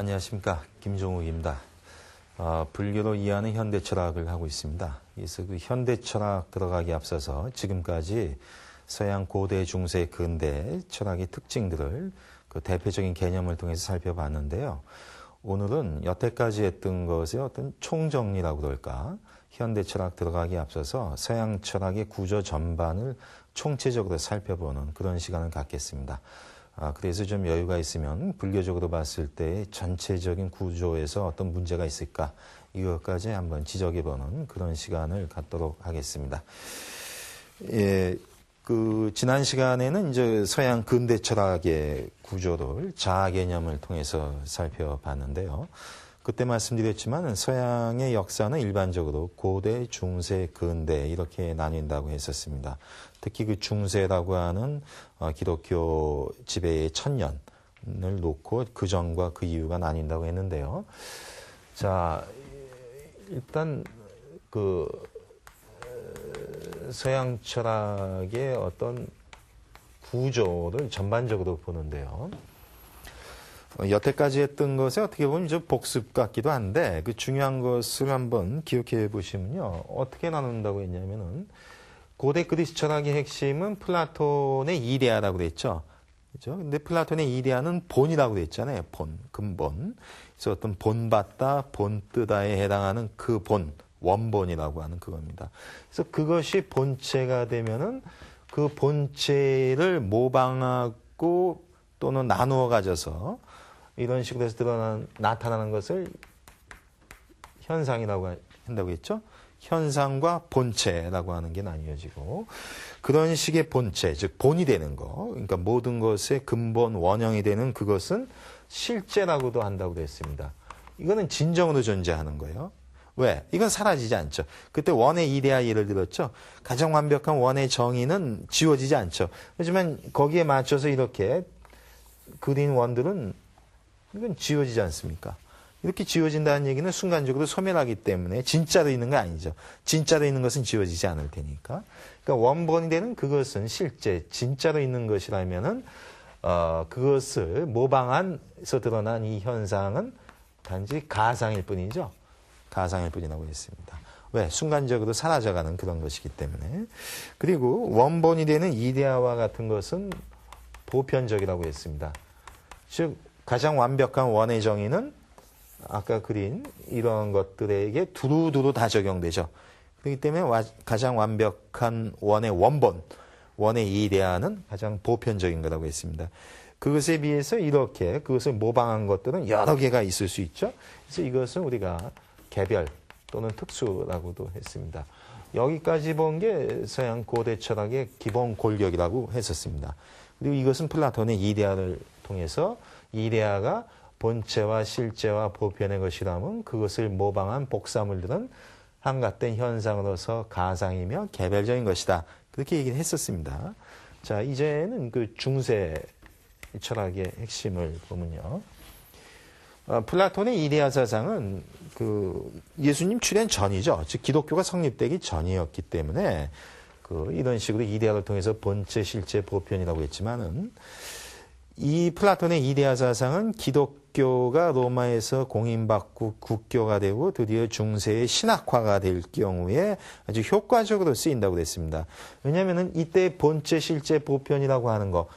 안녕하십니까, 김종욱입니다. 불교로 이해하는 현대 철학을 하고 있습니다. 그래서 그 현대 철학 들어가기 앞서서 지금까지 서양 고대, 중세, 근대 철학의 특징들을 그 대표적인 개념을 통해서 살펴봤는데요. 오늘은 여태까지 했던 것의 어떤 총정리라고 그럴까, 현대 철학 들어가기 앞서서 서양 철학의 구조 전반을 총체적으로 살펴보는 그런 시간을 갖겠습니다. 그래서 좀 여유가 있으면 불교적으로 봤을 때 전체적인 구조에서 어떤 문제가 있을까, 이것까지 한번 지적해보는 그런 시간을 갖도록 하겠습니다. 지난 시간에는 이제 서양 근대 철학의 구조를 자아 개념을 통해서 살펴봤는데요. 그때 말씀드렸지만 서양의 역사는 일반적으로 고대, 중세, 근대 이렇게 나뉜다고 했었습니다. 특히 그 중세라고 하는 기독교 지배의 1000년을 놓고 그 전과 그 이후가 나뉜다고 했는데요. 자, 일단 그 서양 철학의 어떤 구조를 전반적으로 보는데요. 여태까지 했던 것에 어떻게 보면 좀 복습 같기도 한데 그 중요한 것을 한번 기억해 보시면요. 어떻게 나눈다고 했냐면은 고대 그리스 철학의 핵심은 플라톤의 이데아라고 그랬죠. 그죠? 근데 플라톤의 이데아는 본이라고 그랬잖아요. 본, 근본. 그래서 어떤 본받다, 본뜨다에 해당하는 그 본, 원본이라고 하는 그겁니다. 그래서 그것이 본체가 되면은 그 본체를 모방하고 또는 나누어 가져서 이런 식으로 해서 나타나는 것을 현상이라고 한다고 했죠. 현상과 본체라고 하는 게 나뉘어지고, 그런 식의 본체, 즉 본이 되는 거, 그러니까 모든 것의 근본 원형이 되는 그것은 실제라고도 한다고 그랬습니다. 이거는 진정으로 존재하는 거예요. 왜? 이건 사라지지 않죠. 그때 원의 이데아 예를 들었죠. 가장 완벽한 원의 정의는 지워지지 않죠. 하지만 거기에 맞춰서 이렇게 그린 원들은 이건 지워지지 않습니까? 이렇게 지워진다는 얘기는 순간적으로 소멸하기 때문에 진짜로 있는 거 아니죠. 진짜로 있는 것은 지워지지 않을 테니까. 그러니까 원본이 되는 그것은 실제, 진짜로 있는 것이라면은, 그것을 모방해서 드러난 이 현상은 단지 가상일 뿐이죠. 가상일 뿐이라고 했습니다. 왜? 순간적으로 사라져가는 그런 것이기 때문에. 그리고 원본이 되는 이데아와 같은 것은 보편적이라고 했습니다. 즉, 가장 완벽한 원의 정의는 아까 그린 이런 것들에게 두루두루 다 적용되죠. 그렇기 때문에 가장 완벽한 원의 원본, 원의 이데아는 가장 보편적인 거라고 했습니다. 그것에 비해서 이렇게 그것을 모방한 것들은 여러 개가 있을 수 있죠. 그래서 이것은 우리가 개별 또는 특수라고도 했습니다. 여기까지 본 게 서양 고대 철학의 기본 골격이라고 했었습니다. 그리고 이것은 플라톤의 이데아를 통해서 이데아가 본체와 실제와 보편의 것이라면 그것을 모방한 복사물들은 한갓된 현상으로서 가상이며 개별적인 것이다. 그렇게 얘기를 했었습니다. 자, 이제는 그 중세 철학의 핵심을 보면요. 플라톤의 이데아 사상은 그 예수님 출현 전이죠. 즉 기독교가 성립되기 전이었기 때문에 이런 식으로 이데아를 통해서 본체, 실제, 보편이라고 했지만은 이 플라톤의 이데아 사상은 기독교가 로마에서 공인받고 국교가 되고 드디어 중세의 신학화가 될 경우에 아주 효과적으로 쓰인다고 그랬습니다. 왜냐하면 이때 본체, 실제, 보편이라고 하는 거,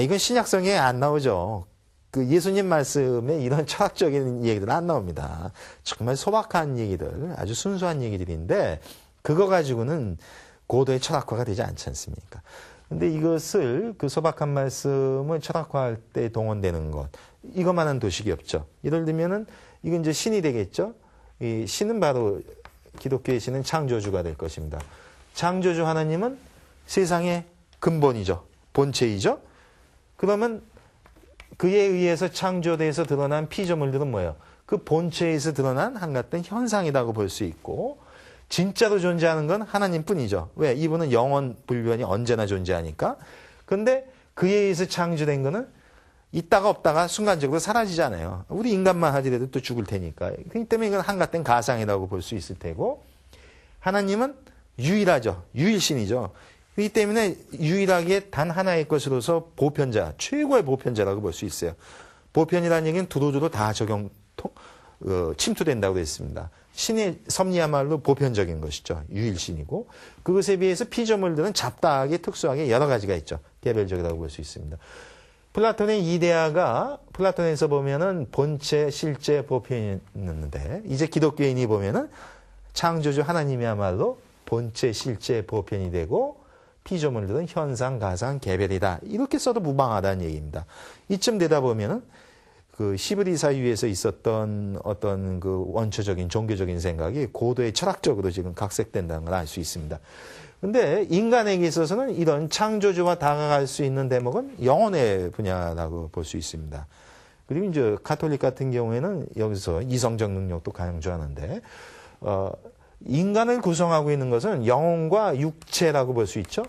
이건 신약성에 안 나오죠. 그 예수님 말씀에 이런 철학적인 얘기들은 안 나옵니다. 정말 소박한 얘기들, 아주 순수한 얘기들인데 그거 가지고는 고도의 철학화가 되지 않지 않습니까? 근데 이것을 그 소박한 말씀을 철학화할 때 동원되는 것, 이것만한 도식이 없죠. 예를 들면은 이건 이제 신이 되겠죠. 이 신은 바로 기독교의 신은 창조주가 될 것입니다. 창조주 하나님은 세상의 근본이죠. 본체이죠. 그러면 그에 의해서 창조돼서 드러난 피조물들은 뭐예요? 그 본체에서 드러난 한갓된 현상이라고 볼 수 있고, 진짜로 존재하는 건 하나님뿐이죠. 왜? 이분은 영원 불변이 언제나 존재하니까. 근데 그에 의해서 창조된 거는 있다가 없다가 순간적으로 사라지잖아요. 우리 인간만 하더라도 또 죽을 테니까. 그렇기 때문에 이건 한갓된 가상이라고 볼 수 있을 테고, 하나님은 유일하죠. 유일신이죠. 그렇기 때문에 유일하게 단 하나의 것으로서 보편자, 최고의 보편자라고 볼 수 있어요. 보편이라는 얘기는 두루두루 다 침투된다고 했습니다. 신의 섭리야말로 보편적인 것이죠. 유일신이고 그것에 비해서 피조물들은 잡다하게 특수하게 여러 가지가 있죠. 개별적이라고 볼 수 있습니다. 플라톤의 이데아가 플라톤에서 보면은 본체, 실제, 보편이 있는데 이제 기독교인이 보면은 창조주 하나님이야말로 본체, 실제, 보편이 되고 피조물들은 현상, 가상, 개별이다. 이렇게 써도 무방하다는 얘기입니다. 이쯤 되다 보면은 그 시브리 사유에서 있었던 어떤 그 원초적인 종교적인 생각이 고도의 철학적으로 지금 각색된다는 걸 알 수 있습니다. 근데 인간에게 있어서는 이런 창조주와 다가갈 수 있는 대목은 영혼의 분야라고 볼 수 있습니다. 그리고 이제 가톨릭 같은 경우에는 여기서 이성적 능력도 강조하는데, 인간을 구성하고 있는 것은 영혼과 육체라고 볼 수 있죠.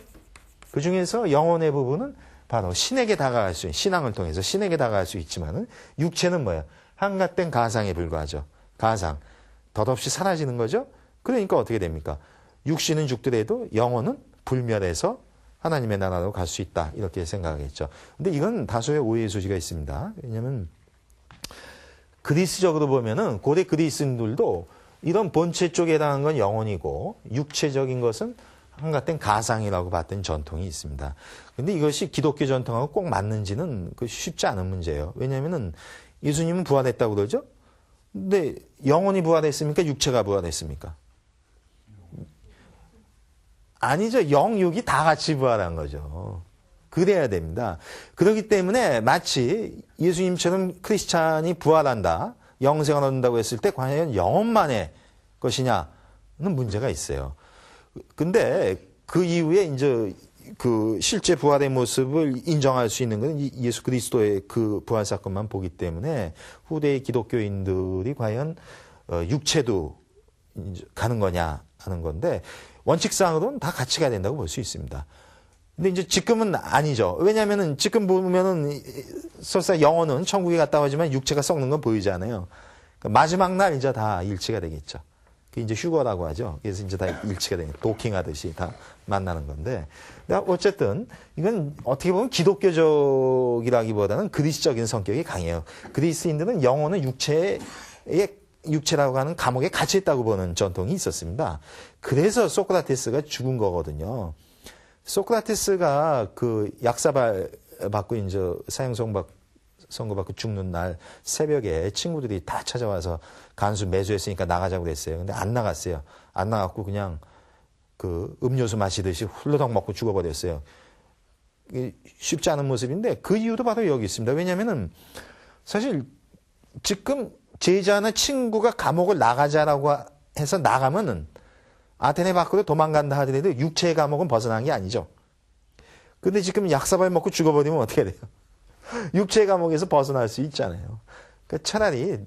그 중에서 영혼의 부분은 바로 신에게 다가갈 수 있는, 신앙을 통해서 신에게 다가갈 수 있지만은 육체는 뭐야? 한갓된 가상에 불과하죠. 가상. 덧없이 사라지는 거죠. 그러니까 어떻게 됩니까? 육신은 죽더라도 영혼은 불멸해서 하나님의 나라로 갈 수 있다. 이렇게 생각하겠죠. 근데 이건 다소의 오해의 소지가 있습니다. 왜냐하면 그리스적으로 보면은 고대 그리스인들도 이런 본체 쪽에 해당하는 건 영혼이고 육체적인 것은 한갓된 가상이라고 봤던 전통이 있습니다. 근데 이것이 기독교 전통하고 꼭 맞는지는 쉽지 않은 문제예요. 왜냐하면은 예수님은 부활했다고 그러죠? 근데 영혼이 부활했습니까? 육체가 부활했습니까? 아니죠. 영육이 다 같이 부활한 거죠. 그래야 됩니다. 그렇기 때문에 마치 예수님처럼 크리스찬이 부활한다, 영생을 얻는다고 했을 때 과연 영혼만의 것이냐는 문제가 있어요. 근데 그 이후에 이제 그 실제 부활의 모습을 인정할 수 있는 것은 예수 그리스도의 그 부활 사건만 보기 때문에 후대의 기독교인들이 과연 육체도 가는 거냐 하는 건데 원칙상으로는 다 같이 가야 된다고 볼 수 있습니다. 근데 이제 지금은 아니죠. 왜냐면은 지금 보면은 설사 영혼은 천국에 갔다 오지만 육체가 썩는 건 보이지 않아요. 그러니까 마지막 날 이제 다 일치가 되겠죠. 그게 이제 휴거라고 하죠. 그래서 이제 다 일치가 되는, 도킹하듯이 다 만나는 건데. 어쨌든 이건 어떻게 보면 기독교적이라기보다는 그리스적인 성격이 강해요. 그리스인들은 영혼은 육체라고 하는 감옥에 갇혀 있다고 보는 전통이 있었습니다. 그래서 소크라테스가 죽은 거거든요. 소크라테스가 그 약사발 받고 이제 선고 받고 죽는 날 새벽에 친구들이 다 찾아와서 간수 매수했으니까 나가자고 그랬어요. 근데 안 나갔어요. 안 나갔고 그냥 그 음료수 마시듯이 훌러덩 먹고 죽어버렸어요. 쉽지 않은 모습인데 그 이유도 바로 여기 있습니다. 왜냐면은 사실 지금 제자나 친구가 감옥을 나가자라고 해서 나가면은 아테네 밖으로 도망간다 하더라도 육체의 감옥은 벗어난 게 아니죠. 근데 지금 약사발 먹고 죽어버리면 어떻게 돼요? 육체의 감옥에서 벗어날 수 있잖아요. 그러니까 차라리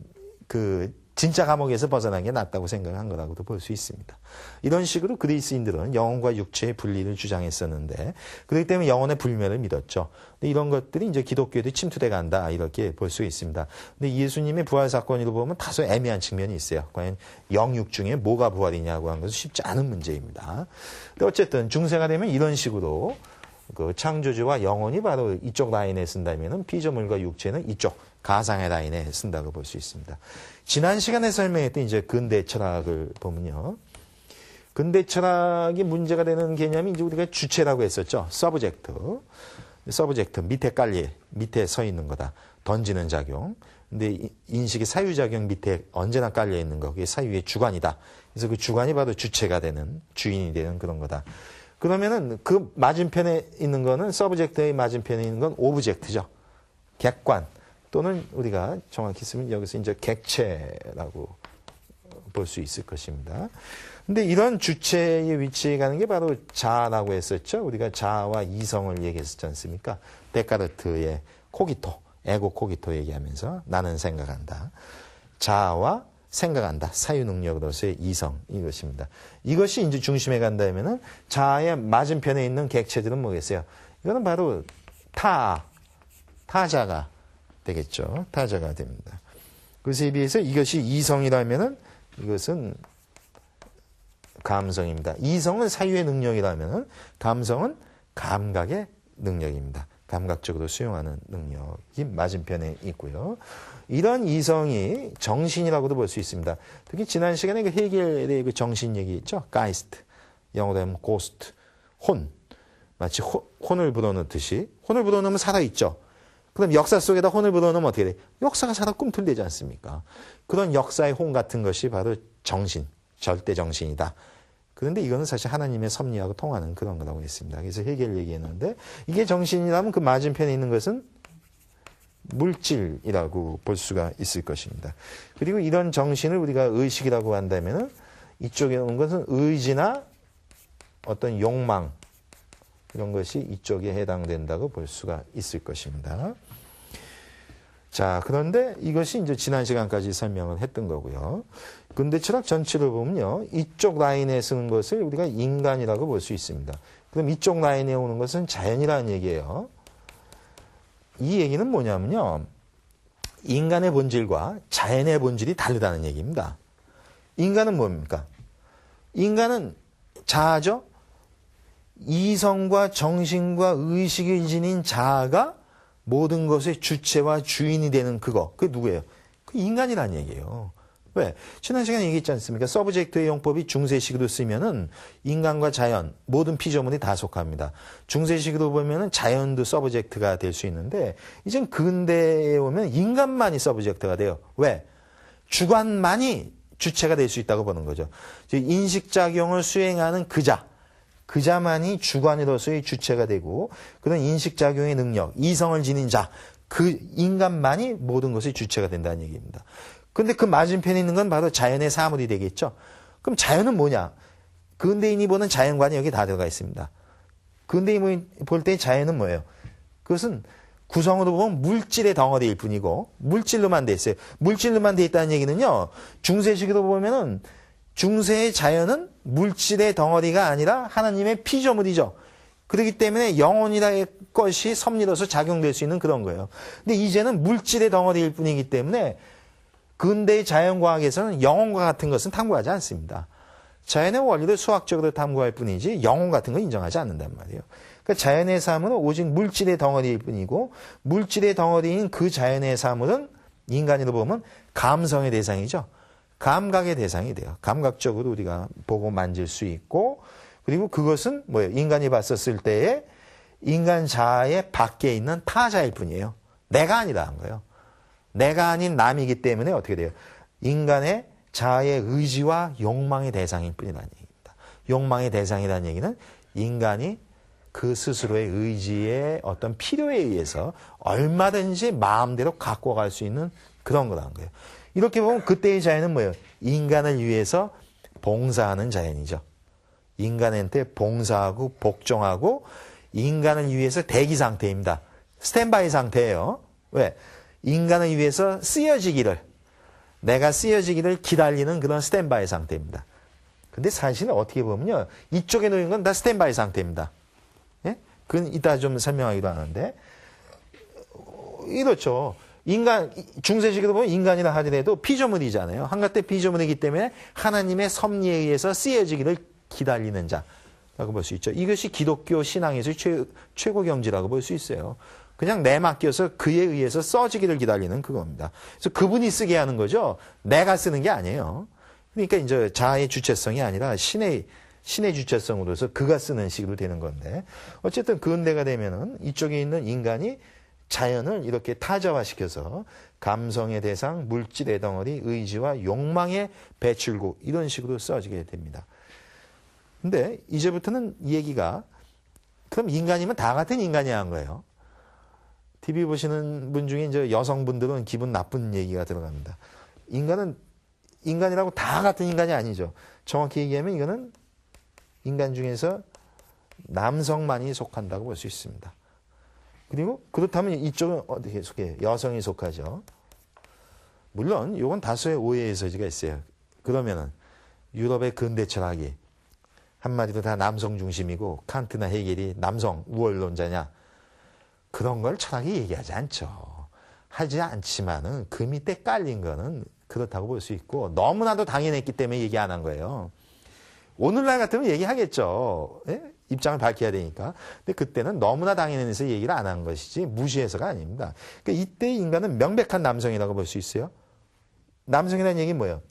그 진짜 감옥에서 벗어난 게 낫다고 생각한 거라고도 볼 수 있습니다. 이런 식으로 그리스인들은 영혼과 육체의 분리를 주장했었는데 그렇기 때문에 영혼의 불멸을 믿었죠. 근데 이런 것들이 이제 기독교에도 침투돼 간다 이렇게 볼 수 있습니다. 근데 예수님의 부활 사건으로 보면 다소 애매한 측면이 있어요. 과연 영육 중에 뭐가 부활이냐고 하는 것은 쉽지 않은 문제입니다. 근데 어쨌든 중세가 되면 이런 식으로 그 창조주와 영혼이 바로 이쪽 라인에 쓴다면은 피조물과 육체는 이쪽 가상의 라인에 쓴다고 볼 수 있습니다. 지난 시간에 설명했던 이제 근대 철학을 보면요. 근대 철학이 문제가 되는 개념이 이제 우리가 주체라고 했었죠. 서브젝트. 서브젝트, 밑에 서 있는 거다. 던지는 작용. 근데 인식의 사유작용 밑에 언제나 깔려 있는 거. 그게 사유의 주관이다. 그래서 그 주관이 바로 주체가 되는, 주인이 되는 그런 거다. 그러면은 그 맞은편에 있는 거는 서브젝트의 맞은편에 있는 건 오브젝트죠. 객관 또는 우리가 정확히 쓰면 여기서 이제 객체라고 볼 수 있을 것입니다. 근데 이런 주체의 위치에 가는 게 바로 자아라고 했었죠. 우리가 자아와 이성을 얘기했었지 않습니까? 데카르트의 코기토, 에고 코기토 얘기하면서 나는 생각한다. 자아와 생각한다. 사유 능력으로서의 이성 이것입니다. 이것이 이제 중심에 간다면은 자아의 맞은편에 있는 객체들은 뭐겠어요? 이거는 바로 타자가 되겠죠. 타자가 됩니다. 그것에 비해서 이것이 이성이라면은 이것은 감성입니다. 이성은 사유의 능력이라면은 감성은 감각의 능력입니다. 감각적으로 수용하는 능력이 맞은편에 있고요. 이런 이성이 정신이라고도 볼 수 있습니다. 특히 지난 시간에 그 헤겔의 그 정신 얘기 있죠. 가이스트, 영어로 하면 고스트, 혼. 마치 혼을 불어넣듯이 혼을 불어넣으면 살아있죠. 그럼 역사 속에다 혼을 불어넣으면 어떻게 돼? 역사가 살아 꿈틀대지 않습니까? 그런 역사의 혼 같은 것이 바로 정신, 절대 정신이다. 그런데 이거는 사실 하나님의 섭리하고 통하는 그런 거라고 했습니다. 그래서 헤겔 얘기했는데 이게 정신이라면 그 맞은편에 있는 것은 물질이라고 볼 수가 있을 것입니다. 그리고 이런 정신을 우리가 의식이라고 한다면은 이쪽에 오는 것은 의지나 어떤 욕망 이런 것이 이쪽에 해당된다고 볼 수가 있을 것입니다. 자, 그런데 이것이 이제 지난 시간까지 설명을 했던 거고요. 근데 철학 전체를 보면요. 이쪽 라인에 쓰는 것을 우리가 인간이라고 볼 수 있습니다. 그럼 이쪽 라인에 오는 것은 자연이라는 얘기예요. 이 얘기는 뭐냐면요. 인간의 본질과 자연의 본질이 다르다는 얘기입니다. 인간은 뭡니까? 인간은 자아죠. 이성과 정신과 의식을 지닌 자아가 모든 것의 주체와 주인이 되는 그거. 그게 누구예요? 그 인간이라는 얘기예요. 왜? 지난 시간에 얘기했지 않습니까? 서브젝트의 용법이 중세식으로 쓰면은 인간과 자연, 모든 피조물이 다 속합니다. 중세식으로 보면은 자연도 서브젝트가 될 수 있는데, 이젠 근대에 오면 인간만이 서브젝트가 돼요. 왜? 주관만이 주체가 될 수 있다고 보는 거죠. 즉, 인식작용을 수행하는 그자만이 주관으로서의 주체가 되고, 그런 인식작용의 능력, 이성을 지닌 자, 그 인간만이 모든 것의 주체가 된다는 얘기입니다. 근데 그 맞은편에 있는 건 바로 자연의 사물이 되겠죠. 그럼 자연은 뭐냐? 근대인이 보는 자연관이 여기 다 들어가 있습니다. 근대인이 볼 때 자연은 뭐예요? 그것은 구성으로 보면 물질의 덩어리일 뿐이고 물질로만 돼 있어요. 물질로만 돼 있다는 얘기는요. 중세식으로 보면은 중세의 자연은 물질의 덩어리가 아니라 하나님의 피조물이죠. 그렇기 때문에 영혼이라는 것이 섭리로서 작용될 수 있는 그런 거예요. 근데 이제는 물질의 덩어리일 뿐이기 때문에 근대의 자연과학에서는 영혼과 같은 것은 탐구하지 않습니다. 자연의 원리를 수학적으로 탐구할 뿐이지 영혼 같은 건 인정하지 않는단 말이에요. 그러니까 자연의 사물은 오직 물질의 덩어리일 뿐이고 물질의 덩어리인 그 자연의 사물은 인간으로 보면 감성의 대상이죠. 감각의 대상이 돼요. 감각적으로 우리가 보고 만질 수 있고 그리고 그것은 뭐예요? 인간이 봤었을 때에 인간 자아의 밖에 있는 타자일 뿐이에요. 내가 아니라는 거예요. 내가 아닌 남이기 때문에 어떻게 돼요? 인간의 자아의 의지와 욕망의 대상일 뿐이라는 얘기입니다. 욕망의 대상이라는 얘기는 인간이 그 스스로의 의지의 어떤 필요에 의해서 얼마든지 마음대로 갖고 갈 수 있는 그런 거라는 거예요. 이렇게 보면 그때의 자연은 뭐예요? 인간을 위해서 봉사하는 자연이죠. 인간한테 봉사하고 복종하고 인간을 위해서 대기 상태입니다. 스탠바이 상태예요. 왜? 인간을 위해서 내가 쓰여지기를 기다리는 그런 스탠바이 상태입니다. 근데 사실은 어떻게 보면요. 이쪽에 놓인 건 다 스탠바이 상태입니다. 예? 그건 이따 좀 설명하기도 하는데. 이렇죠. 중세식으로 보면 인간이라 하더라도 피조물이잖아요. 한가때 피조물이기 때문에 하나님의 섭리에 의해서 쓰여지기를 기다리는 자라고 볼 수 있죠. 이것이 기독교 신앙에서의 최고 경지라고 볼 수 있어요. 그냥 내맡겨서 그에 의해서 써지기를 기다리는 그겁니다. 그래서 그분이 쓰게 하는 거죠. 내가 쓰는 게 아니에요. 그러니까 이제 자아의 주체성이 아니라 신의 주체성으로서 그가 쓰는 식으로 되는 건데 어쨌든 근대가 되면은 이쪽에 있는 인간이 자연을 이렇게 타자화시켜서 감성의 대상, 물질의 덩어리, 의지와 욕망의 배출구 이런 식으로 써지게 됩니다. 근데 이제부터는 이 얘기가 그럼 인간이면 다 같은 인간이야 한 거예요. TV 보시는 분 중에 이제 여성분들은 기분 나쁜 얘기가 들어갑니다. 인간이라고 다 같은 인간이 아니죠. 정확히 얘기하면 이거는 인간 중에서 남성만이 속한다고 볼 수 있습니다. 그리고 그렇다면 이쪽은 어떻게 속해요? 여성이 속하죠. 물론 이건 다수의 오해의 소지가 있어요. 그러면은 유럽의 근대 철학이 한마디로 다 남성 중심이고 칸트나 헤겔이 남성 우월론자냐? 그런 걸 철학이 얘기하지 않죠. 하지 않지만은 그 밑에 깔린 거는 그렇다고 볼 수 있고 너무나도 당연했기 때문에 얘기 안 한 거예요. 오늘날 같으면 얘기하겠죠. 예? 입장을 밝혀야 되니까. 근데 그때는 너무나 당연해서 얘기를 안 한 것이지 무시해서가 아닙니다. 그러니까 이때 인간은 명백한 남성이라고 볼 수 있어요. 남성이라는 얘기는 뭐예요?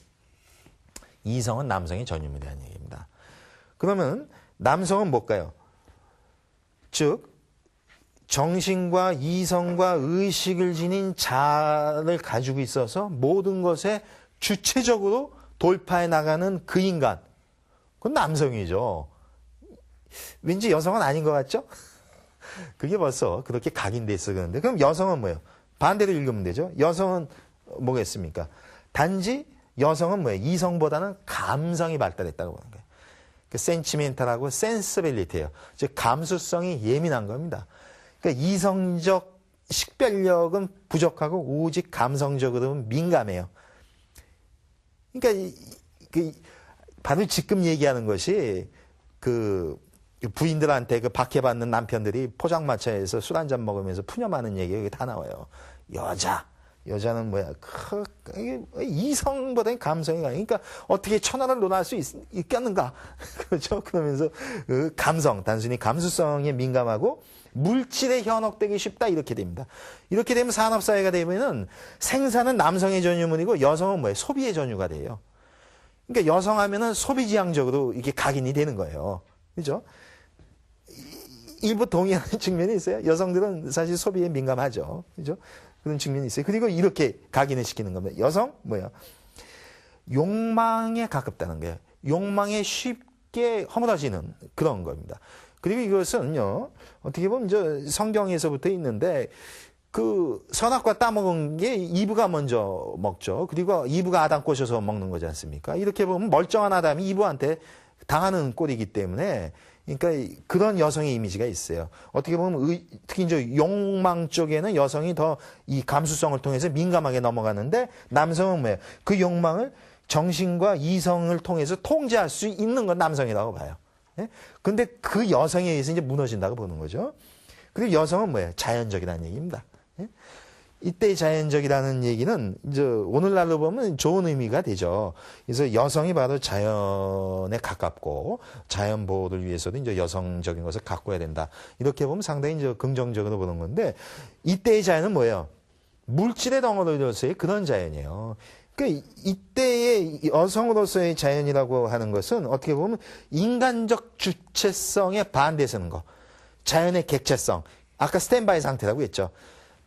이성은 남성의 전유물이라는 얘기입니다. 그러면 남성은 뭘까요? 즉 정신과 이성과 의식을 지닌 자를 가지고 있어서 모든 것에 주체적으로 돌파해 나가는 그 인간. 그건 남성이죠. 왠지 여성은 아닌 것 같죠? 그게 벌써 그렇게 각인돼 있어 그런데 그럼 여성은 뭐예요? 반대로 읽으면 되죠. 여성은 뭐겠습니까? 단지 여성은 뭐예요? 이성보다는 감성이 발달했다고 보는 거예요. 그 센치멘탈하고 센서빌리티예요. 즉 감수성이 예민한 겁니다. 그러니까 이성적 식별력은 부족하고 오직 감성적으로는 민감해요. 그러니까 바로 지금 얘기하는 것이 그 부인들한테 그 박해받는 남편들이 포장마차에서 술 한잔 먹으면서 푸념하는 얘기가 여기 다 나와요. 여자는 뭐야? 이성보다는 감성이 강해. 그러니까 어떻게 천하를 논할 수 있겠는가? 그렇죠? 그러면서 그 감성, 단순히 감수성에 민감하고 물질에 현혹되기 쉽다 이렇게 됩니다. 이렇게 되면 산업사회가 되면은 생산은 남성의 전유물이고 여성은 뭐예요? 소비의 전유가 돼요. 그러니까 여성하면은 소비지향적으로 이게 각인이 되는 거예요. 그죠? 일부 동의하는 측면이 있어요. 여성들은 사실 소비에 민감하죠. 그죠? 그런 측면이 있어요. 그리고 이렇게 각인을 시키는 겁니다. 여성, 뭐야? 욕망에 가깝다는 거예요. 욕망에 쉽게 허물어지는 그런 겁니다. 그리고 이것은요, 어떻게 보면 성경에서부터 있는데, 그 선악과 따먹은 게 이브가 먼저 먹죠. 그리고 이브가 아담 꼬셔서 먹는 거지 않습니까? 이렇게 보면 멀쩡한 아담이 이브한테 당하는 꼴이기 때문에, 그러니까 그런 여성의 이미지가 있어요. 어떻게 보면 특히 이제 욕망 쪽에는 여성이 더 이 감수성을 통해서 민감하게 넘어가는데 남성은 뭐예요? 그 욕망을 정신과 이성을 통해서 통제할 수 있는 건 남성이라고 봐요. 예? 근데 그 여성에 의해서 이제 무너진다고 보는 거죠. 그리고 여성은 뭐예요? 자연적이라는 얘기입니다. 예? 이때 자연적이라는 얘기는 이제 오늘날로 보면 좋은 의미가 되죠. 그래서 여성이 바로 자연에 가깝고 자연 보호를 위해서도 이제 여성적인 것을 가꿔야 된다. 이렇게 보면 상당히 이제 긍정적으로 보는 건데 이때의 자연은 뭐예요? 물질의 덩어리로서의 그런 자연이에요. 그러니까 이때의 여성으로서의 자연이라고 하는 것은 어떻게 보면 인간적 주체성에 반대서는 거. 자연의 객체성. 아까 스탠바이 상태라고 했죠.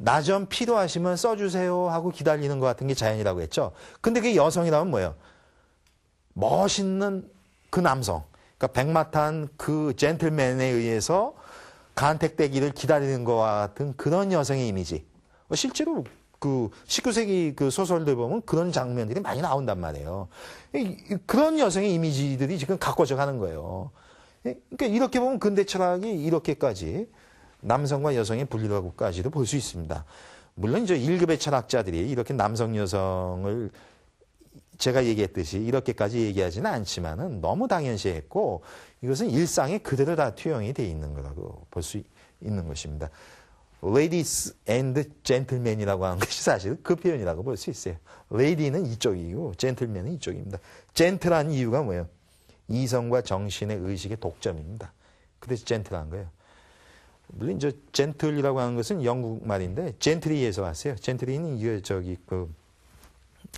나 좀 필요하시면 써주세요 하고 기다리는 것 같은 게 자연이라고 했죠. 근데 그게 여성이라면 뭐예요? 멋있는 그 남성. 그러니까 백마탄 그 젠틀맨에 의해서 간택되기를 기다리는 것 같은 그런 여성의 이미지. 실제로 그 19세기 그 소설들 보면 그런 장면들이 많이 나온단 말이에요. 그런 여성의 이미지들이 지금 가꿔져 가는 거예요. 그러니까 이렇게 보면 근대 철학이 이렇게까지 남성과 여성의 분리라고까지도 볼 수 있습니다. 물론 이제 1급의 철학자들이 이렇게 남성 여성을 제가 얘기했듯이 이렇게까지 얘기하지는 않지만은 너무 당연시했고 이것은 일상에 그대로 다 투영이 돼 있는 거라고 볼 수 있는 것입니다. Ladies and gentlemen이라고 하는 것이 사실 그 표현이라고 볼 수 있어요. Lady는 이쪽이고 gentleman은 이쪽입니다. 젠틀한 이유가 뭐예요? 이성과 정신의 의식의 독점입니다. 그래서 젠틀한 거예요. 물론 이제 젠틀이라고 하는 것은 영국 말인데 젠트리에서 왔어요. 젠트리는 이게 그러니까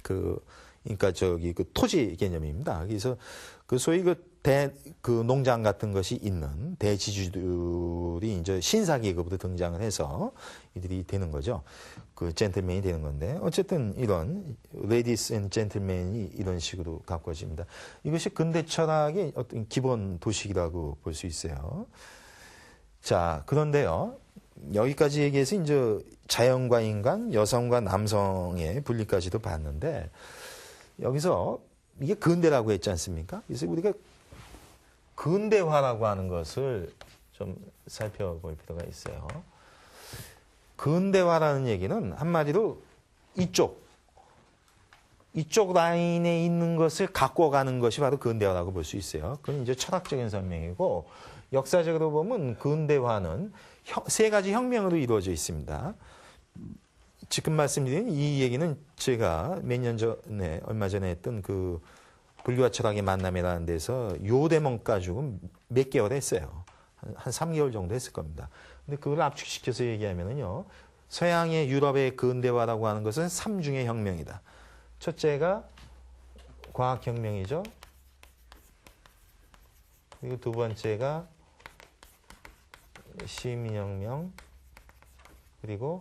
그 토지 개념입니다. 그래서 그 소위 그 농장 같은 것이 있는 대지주들이 이제 신사 계급으로 등장을 해서 이들이 되는 거죠. 그 젠틀맨이 되는 건데 어쨌든 이런 레디스 앤 젠틀맨이 이런 식으로 가꿔집니다. 이것이 근대 철학의 어떤 기본 도식이라고 볼 수 있어요. 자, 그런데요. 여기까지 얘기해서 이제 자연과 인간, 여성과 남성의 분리까지도 봤는데 여기서 이게 근대라고 했지 않습니까? 그래서 우리가 근대화라고 하는 것을 좀 살펴볼 필요가 있어요. 근대화라는 얘기는 한마디로 이쪽 라인에 있는 것을 갖고 가는 것이 바로 근대화라고 볼 수 있어요. 그건 이제 철학적인 설명이고 역사적으로 보면 근대화는 세 가지 혁명으로 이루어져 있습니다. 지금 말씀드린 이 얘기는 제가 몇 년 전에 얼마 전에 했던 그 불교와 철학의 만남이라는 데서 요 대목 가지고 몇 개월 했어요. 한 3개월 정도 했을 겁니다. 근데 그걸 압축시켜서 얘기하면은요, 서양의 유럽의 근대화라고 하는 것은 3중의 혁명이다. 첫째가 과학혁명이죠. 그리고 두 번째가 시민혁명, 그리고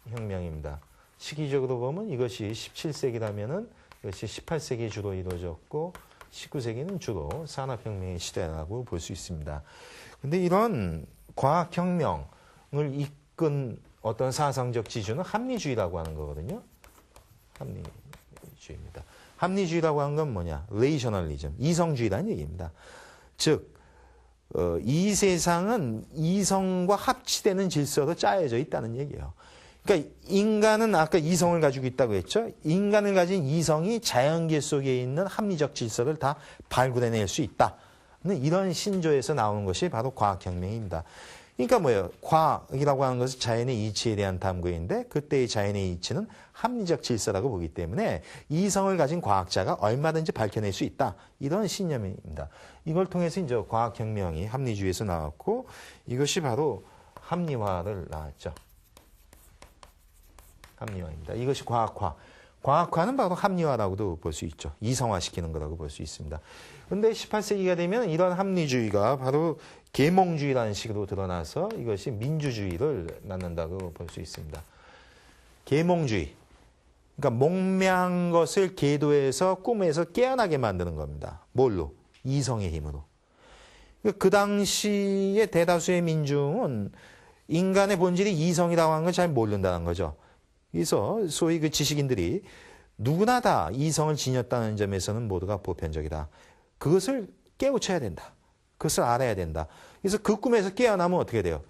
산업혁명입니다. 시기적으로 보면 이것이 17세기라면은 이것이 18세기 주로 이루어졌고 19세기는 주로 산업혁명의 시대라고 볼 수 있습니다. 근데 이런 과학혁명을 이끈 어떤 사상적 지주는 합리주의라고 하는 거거든요. 합리주의입니다. 합리주의라고 하는 건 뭐냐? 레이셔널리즘, 이성주의라는 얘기입니다. 즉, 이 세상은 이성과 합치되는 질서로 짜여져 있다는 얘기예요. 그러니까 인간은 아까 이성을 가지고 있다고 했죠. 인간을 가진 이성이 자연계 속에 있는 합리적 질서를 다 발굴해낼 수 있다. 이런 신조에서 나오는 것이 바로 과학혁명입니다. 그러니까 뭐예요? 과학이라고 하는 것은 자연의 이치에 대한 탐구인데 그때의 자연의 이치는 합리적 질서라고 보기 때문에 이성을 가진 과학자가 얼마든지 밝혀낼 수 있다. 이런 신념입니다. 이걸 통해서 이제 과학혁명이 합리주의에서 나왔고 이것이 바로 합리화를 낳았죠. 합리화입니다. 이것이 과학화. 과학화는 바로 합리화라고도 볼 수 있죠. 이성화시키는 거라고 볼 수 있습니다. 그런데 18세기가 되면 이런 합리주의가 바로 계몽주의라는 식으로 드러나서 이것이 민주주의를 낳는다고 볼 수 있습니다. 계몽주의. 그러니까 목매한 것을 계도해서 꿈에서 깨어나게 만드는 겁니다. 뭘로? 이성의 힘으로. 그 당시의 대다수의 민중은 인간의 본질이 이성이라고 하는 걸 잘 모른다는 거죠. 그래서 소위 그 지식인들이 누구나 다 이성을 지녔다는 점에서는 모두가 보편적이다. 그것을 깨우쳐야 된다. 그것을 알아야 된다. 그래서 그 꿈에서 깨어나면 어떻게 돼요?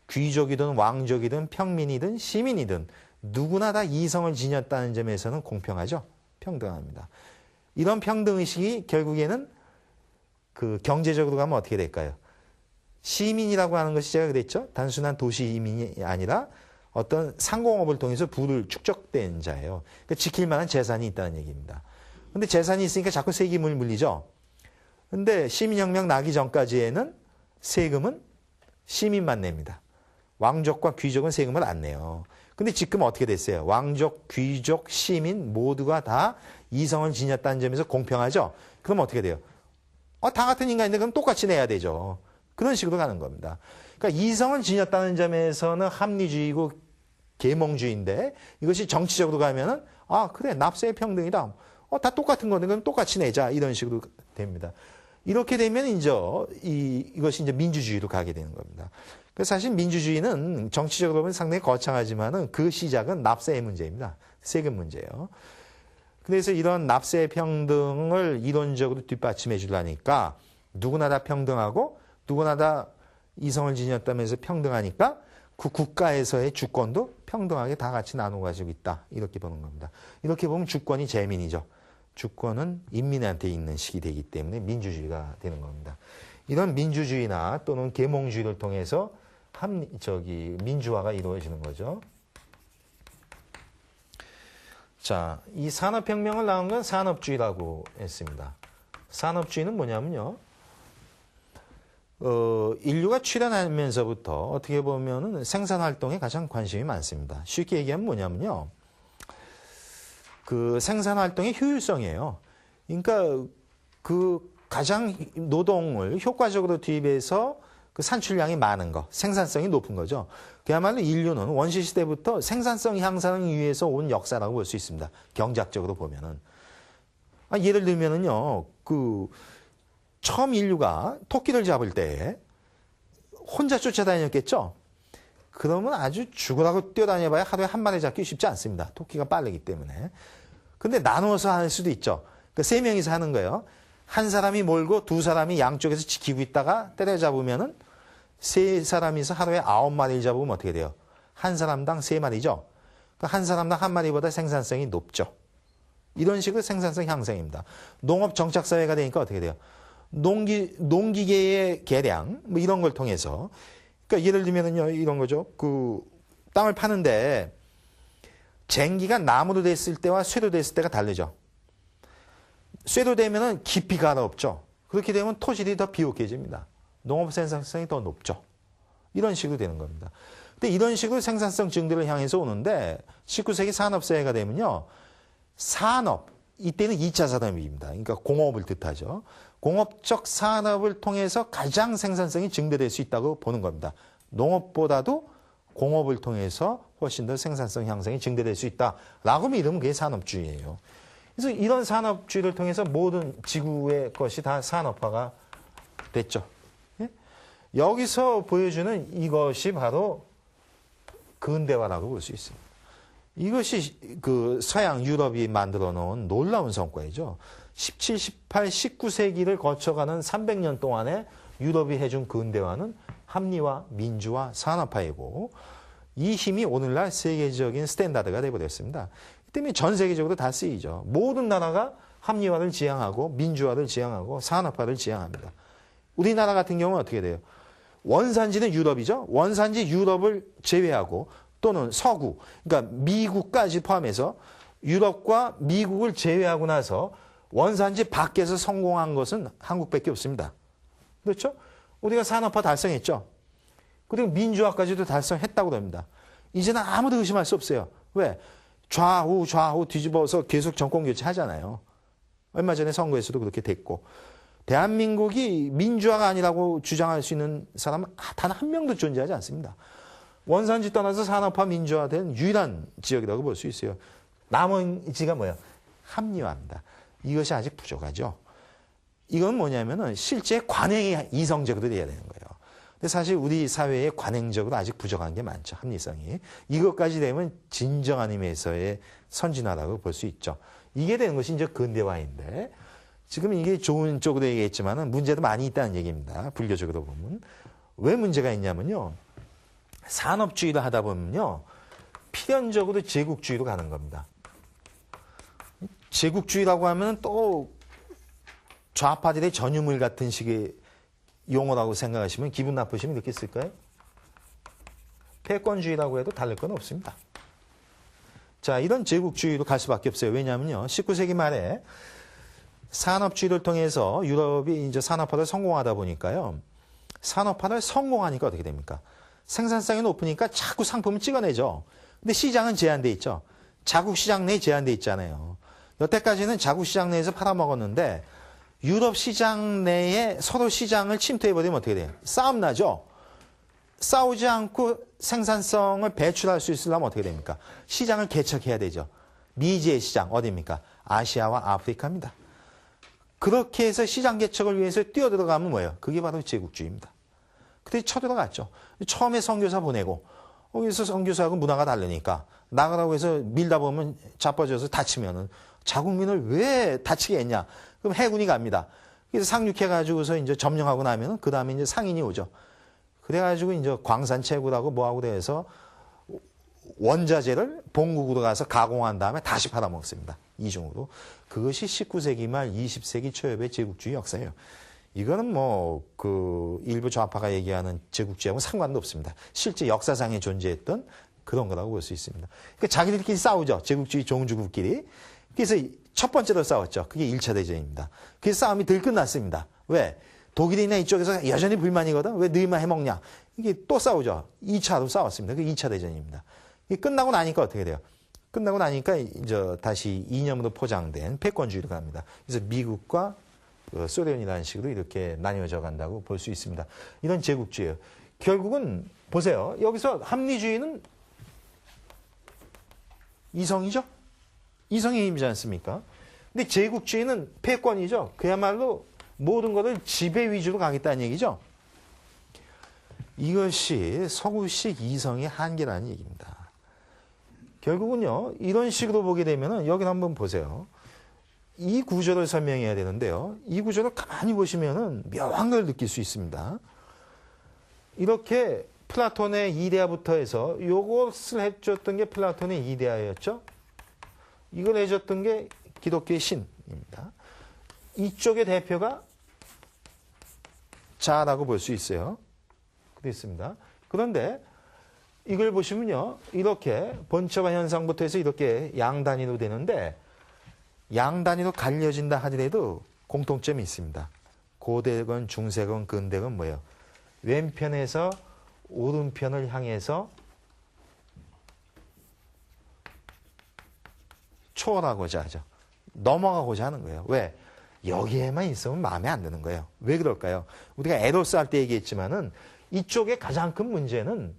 귀족이든 왕족이든 평민이든 시민이든 누구나 다 이성을 지녔다는 점에서는 공평하죠. 평등합니다. 이런 평등의식이 결국에는 그 경제적으로 가면 어떻게 될까요? 시민이라고 하는 것이 제가 그랬죠. 단순한 도시민이 아니라 어떤 상공업을 통해서 부를 축적된 자예요. 그러니까 지킬 만한 재산이 있다는 얘기입니다. 근데 재산이 있으니까 자꾸 세금을 물리죠. 근데 시민혁명 나기 전까지에는 세금은 시민만 냅니다. 왕족과 귀족은 세금을 안 내요. 근데 지금 어떻게 됐어요? 왕족, 귀족, 시민 모두가 다 이성을 지녔다는 점에서 공평하죠? 그럼 어떻게 돼요? 다 같은 인간인데 그럼 똑같이 내야 되죠. 그런 식으로 가는 겁니다. 그러니까 이성을 지녔다는 점에서는 합리주의고 계몽주의인데 이것이 정치적으로 가면은 그래 납세의 평등이다. 다 똑같은 건데 그럼 똑같이 내자 이런 식으로 됩니다. 이렇게 되면 이것이 이제 민주주의로 가게 되는 겁니다. 그래서 사실 민주주의는 정치적으로 보면 상당히 거창하지만은 그 시작은 납세의 문제입니다. 세금 문제예요. 그래서 이런 납세 평등을 이론적으로 뒷받침해 주려니까 누구나 다 평등하고 누구나 다 이성을 지녔다면서 평등하니까 그 국가에서의 주권도 평등하게 다 같이 나눠 가지고 있다. 이렇게 보는 겁니다. 이렇게 보면 주권이 재민이죠. 주권은 인민한테 있는 식이 되기 때문에 민주주의가 되는 겁니다. 이런 민주주의나 또는 계몽주의를 통해서 민주화가 이루어지는 거죠. 자, 이 산업혁명을 낳은 건 산업주의라고 했습니다. 산업주의는 뭐냐면요. 인류가 출현하면서부터 어떻게 보면은 생산활동에 가장 관심이 많습니다. 쉽게 얘기하면 뭐냐면요. 그 생산활동의 효율성이에요. 그러니까 그 가장 노동을 효과적으로 투입해서 그 산출량이 많은 거, 생산성이 높은 거죠. 그야말로 인류는 원시시대부터 생산성 향상을 위해서 온 역사라고 볼 수 있습니다. 경제학적으로 보면은. 예를 들면은요, 처음 인류가 토끼를 잡을 때 혼자 쫓아다녔겠죠? 그러면 아주 죽으라고 뛰어다녀봐야 하루에 한 마리 잡기 쉽지 않습니다. 토끼가 빠르기 때문에. 근데 나누어서 할 수도 있죠. 그러니까 3명이서 하는 거예요. 한 사람이 몰고 두 사람이 양쪽에서 지키고 있다가 때려잡으면은 3사람이서 하루에 9마리를 잡으면 어떻게 돼요? 한 사람당 3마리죠. 그러니까 한 사람당 한 마리보다 생산성이 높죠. 이런 식으로 생산성 향상입니다. 농업 정착사회가 되니까 어떻게 돼요? 농기계의 개량, 뭐 이런 걸 통해서. 그러니까 예를 들면은요, 이런 거죠. 땅을 파는데, 쟁기가 나무로 됐을 때와 쇠로 됐을 때가 다르죠. 쇠로 되면은 깊이가 없죠. 그렇게 되면 토질이 더 비옥해집니다. 농업 생산성이 더 높죠. 이런 식으로 되는 겁니다. 근데 이런 식으로 생산성 증대를 향해서 오는데 19세기 산업사회가 되면요. 산업, 이때는 2차 산업입니다. 그러니까 공업을 뜻하죠. 공업적 산업을 통해서 가장 생산성이 증대될 수 있다고 보는 겁니다. 농업보다도 공업을 통해서 훨씬 더 생산성 향상이 증대될 수 있다라고 믿으면 그게 산업주의예요. 그래서 이런 산업주의를 통해서 모든 지구의 것이 다 산업화가 됐죠. 예? 여기서 보여주는 이것이 바로 근대화라고 볼 수 있습니다. 이것이 그 서양 유럽이 만들어 놓은 놀라운 성과이죠. 17, 18, 19세기를 거쳐가는 300년 동안에 유럽이 해준 근대화는 합리화, 민주화, 산업화이고 이 힘이 오늘날 세계적인 스탠다드가 되어버렸습니다. 이 때문에 전 세계적으로 다 쓰이죠. 모든 나라가 합리화를 지향하고 민주화를 지향하고 산업화를 지향합니다. 우리나라 같은 경우는 어떻게 돼요? 원산지는 유럽이죠. 원산지 유럽을 제외하고 또는 서구, 그러니까 미국까지 포함해서 유럽과 미국을 제외하고 나서 원산지 밖에서 성공한 것은 한국밖에 없습니다. 그렇죠? 우리가 산업화 달성했죠. 그리고 민주화까지도 달성했다고 합니다. 이제는 아무도 의심할 수 없어요. 왜? 좌우 뒤집어서 계속 정권 교체하잖아요. 얼마 전에 선거에서도 그렇게 됐고. 대한민국이 민주화가 아니라고 주장할 수 있는 사람은 단 한 명도 존재하지 않습니다. 원산지 떠나서 산업화 민주화된 유일한 지역이라고 볼 수 있어요. 나머지가 뭐예요? 합리화입니다. 이것이 아직 부족하죠. 이건 뭐냐면은 실제 관행이 이성적으로 돼야 되는 거예요. 근데 사실 우리 사회에 관행적으로 아직 부족한 게 많죠. 합리성이. 이것까지 되면 진정한 의미에서의 선진화라고 볼 수 있죠. 이게 되는 것이 이제 근대화인데 지금 이게 좋은 쪽으로 얘기했지만은 문제도 많이 있다는 얘기입니다. 불교적으로 보면. 왜 문제가 있냐면요. 산업주의를 하다 보면요. 필연적으로 제국주의로 가는 겁니다. 제국주의라고 하면 또 좌파들의 전유물 같은 식의 용어라고 생각하시면 기분 나쁘시면 이렇게 쓸까요? 패권주의라고 해도 다를 건 없습니다. 자, 이런 제국주의로 갈 수밖에 없어요. 왜냐하면요. 19세기 말에 산업주의를 통해서 유럽이 이제 산업화를 성공하다 보니까요. 산업화를 성공하니까 어떻게 됩니까? 생산성이 높으니까 자꾸 상품을 찍어내죠. 근데 시장은 제한돼 있죠. 자국 시장 내에 제한돼 있잖아요. 여태까지는 자국 시장 내에서 팔아먹었는데 유럽 시장 내에 서로 시장을 침투해버리면 어떻게 돼요? 싸움 나죠? 싸우지 않고 생산성을 배출할 수 있으려면 어떻게 됩니까? 시장을 개척해야 되죠. 미지의 시장 어디입니까? 아시아와 아프리카입니다. 그렇게 해서 시장 개척을 위해서 뛰어들어가면 뭐예요? 그게 바로 제국주의입니다. 그때 쳐들어갔죠. 처음에 선교사 보내고 거기서 선교사하고 문화가 다르니까 나가라고 해서 밀다 보면 자빠져서 다치면은 자국민을 왜 다치게 했냐? 그럼 해군이 갑니다. 그래서 상륙해가지고서 이제 점령하고 나면은 그 다음에 이제 상인이 오죠. 그래가지고 이제 광산 채굴하고 뭐하고 돼서 원자재를 본국으로 가서 가공한 다음에 다시 팔아먹습니다. 이중으로. 그것이 19세기 말 20세기 초엽의 제국주의 역사예요. 이거는 뭐 그 일부 좌파가 얘기하는 제국주의하고 상관도 없습니다. 실제 역사상에 존재했던 그런 거라고 볼 수 있습니다. 그러니까 자기들끼리 싸우죠. 제국주의 종주국끼리. 그래서 첫 번째로 싸웠죠. 그게 1차 대전입니다. 그래서 싸움이 덜 끝났습니다. 왜? 독일이나 이쪽에서 여전히 불만이거든. 왜 너희만 해먹냐? 이게 또 싸우죠. 2차로 싸웠습니다. 그게 2차 대전입니다. 이게 끝나고 나니까 어떻게 돼요? 끝나고 나니까 이제 다시 이념으로 포장된 패권주의로 갑니다. 그래서 미국과 소련이라는 식으로 이렇게 나뉘어져 간다고 볼 수 있습니다. 이런 제국주의예요. 결국은 보세요. 여기서 합리주의는 이성이죠? 이성의 힘이지 않습니까? 근데 제국주의는 패권이죠. 그야말로 모든 것을 지배 위주로 가겠다는 얘기죠. 이것이 서구식 이성의 한계라는 얘기입니다. 결국은요, 이런 식으로 보게 되면은, 여기 한번 보세요. 이 구조를 설명해야 되는데요. 이 구조를 가만히 보시면은 묘한 걸 느낄 수 있습니다. 이렇게 플라톤의 이데아부터 해서 요것을 해줬던 게 플라톤의 이데아였죠. 이걸 해줬던 게 기독교의 신입니다. 이쪽의 대표가 자라고 볼 수 있어요. 그렇습니다. 그런데 이걸 보시면요. 이렇게 본체와 현상부터 해서 이렇게 양단위로 되는데 양단위로 갈려진다 하더라도 공통점이 있습니다. 고대건, 중세건, 근대건 뭐예요? 왼편에서 오른편을 향해서 초월하고자 하죠. 넘어가고자 하는 거예요. 왜? 여기에만 있으면 마음에 안 드는 거예요. 왜 그럴까요? 우리가 에로스 할 때 얘기했지만은 이쪽의 가장 큰 문제는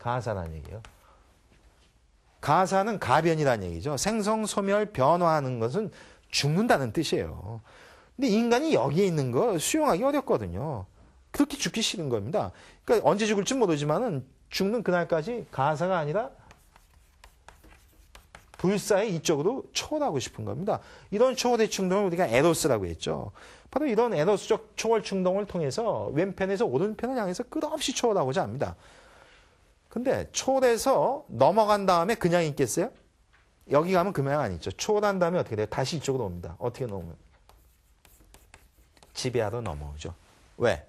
가사라는 얘기예요. 가사는 가변이라는 얘기죠. 생성, 소멸, 변화하는 것은 죽는다는 뜻이에요. 근데 인간이 여기에 있는 거 수용하기 어렵거든요. 그렇게 죽기 싫은 겁니다. 그러니까 언제 죽을지 모르지만은 죽는 그날까지 가사가 아니라 불사의 이쪽으로 초월하고 싶은 겁니다. 이런 초월의 충동을 우리가 에로스라고 했죠. 바로 이런 에로스적 초월 충동을 통해서 왼편에서 오른편을 향해서 끝없이 초월하고자 합니다. 근데 초월해서 넘어간 다음에 그냥 있겠어요? 여기 가면 그냥 안 있죠. 초월한 다음에 어떻게 돼요? 다시 이쪽으로 옵니다. 어떻게 넘으면? 지배하러 넘어오죠. 왜?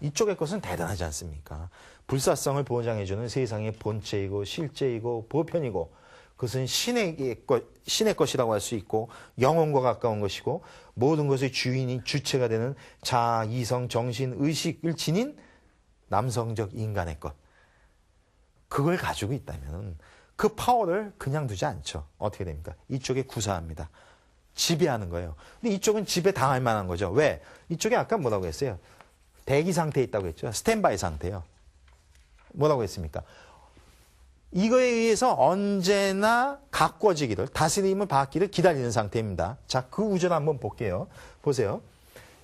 이쪽의 것은 대단하지 않습니까? 불사성을 보장해주는 세상의 본체이고 실제이고 보편이고 그것은 신의 것이라고 할 수 있고 영혼과 가까운 것이고 모든 것의 주인이 주체가 되는 자아, 이성, 정신, 의식을 지닌 남성적 인간의 것. 그걸 가지고 있다면 그 파워를 그냥 두지 않죠. 어떻게 됩니까? 이쪽에 구사합니다. 지배하는 거예요. 근데 이쪽은 지배 당할 만한 거죠. 왜? 이쪽에 아까 뭐라고 했어요? 대기 상태에 있다고 했죠. 스탠바이 상태예요. 뭐라고 했습니까? 이거에 의해서 언제나 가꿔지기를, 다스림을 받기를 기다리는 상태입니다. 자, 그 우주를 한번 볼게요. 보세요.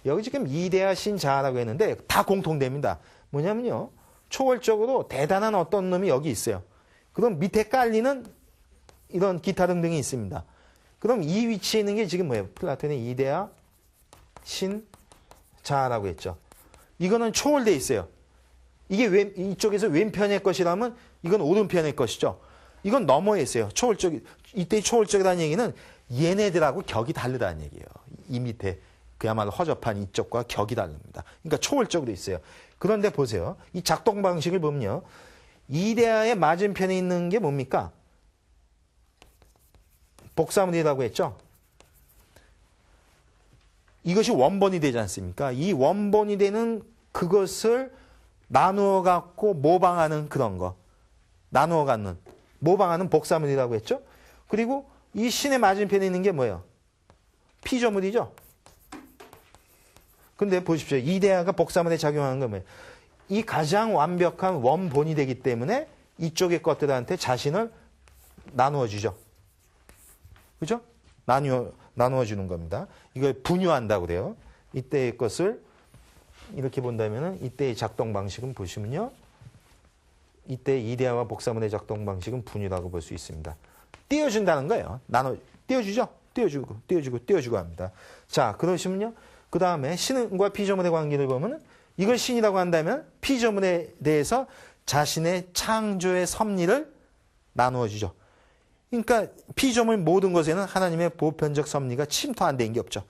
여기 지금 이데아신 자아라고 했는데 다 공통됩니다. 뭐냐면요. 초월적으로 대단한 어떤 놈이 여기 있어요. 그럼 밑에 깔리는 이런 기타 등등이 있습니다. 그럼 이 위치에 있는 게 지금 뭐예요? 플라톤의 이데아 신 자아라고 했죠. 이거는 초월돼 있어요. 이게 이쪽에서 왼편의 것이라면 이건 오른편의 것이죠. 이건 너머에 있어요. 초월적, 이때 초월적이라는 얘기는 얘네들하고 격이 다르다는 얘기예요. 이 밑에 그야말로 허접한 이쪽과 격이 다릅니다. 그러니까 초월적으로 있어요. 그런데 보세요. 이 작동 방식을 보면요. 이데아의 맞은편에 있는 게 뭡니까? 복사물이라고 했죠. 이것이 원본이 되지 않습니까? 이 원본이 되는 그것을 나누어 갖고 모방하는 그런 거. 나누어 갖는, 모방하는 복사물이라고 했죠. 그리고 이 신의 맞은편에 있는 게 뭐예요? 피조물이죠. 근데 보십시오. 이데아가 복사물에 작용하는 건 뭐예요? 이 가장 완벽한 원본이 되기 때문에 이쪽의 것들한테 자신을 나누어 주죠. 그죠? 나누어 주는 겁니다. 이걸 분유한다고 그래요. 이때의 것을 이렇게 본다면은 이때의 작동 방식은 보시면요. 이때 이데아와 복사물의 작동 방식은 분유라고 볼 수 있습니다. 띄워준다는 거예요. 띄워주죠? 띄워주고 합니다. 자, 그러시면요. 그 다음에 신과 피조물의 관계를 보면 이걸 신이라고 한다면 피조물에 대해서 자신의 창조의 섭리를 나누어 주죠. 그러니까 피조물 모든 것에는 하나님의 보편적 섭리가 침투 안 된 게 없죠.